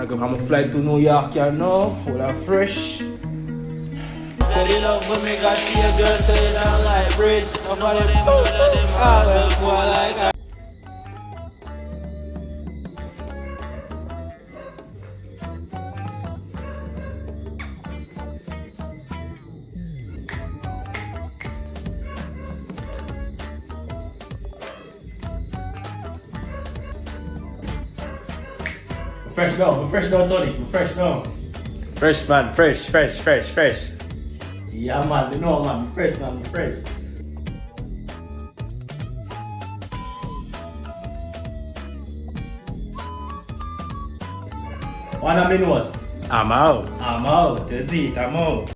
I go on a flight to New York here now. All are fresh. Said you love for me, got see a girl say you don't like bridge. I'm for them, all them boy like that. Fresh now, Tony. Fresh now. Fresh man, fresh. Yeah man, you know man, fresh man, fresh. One of me knows. I'm out. That's it, I'm out.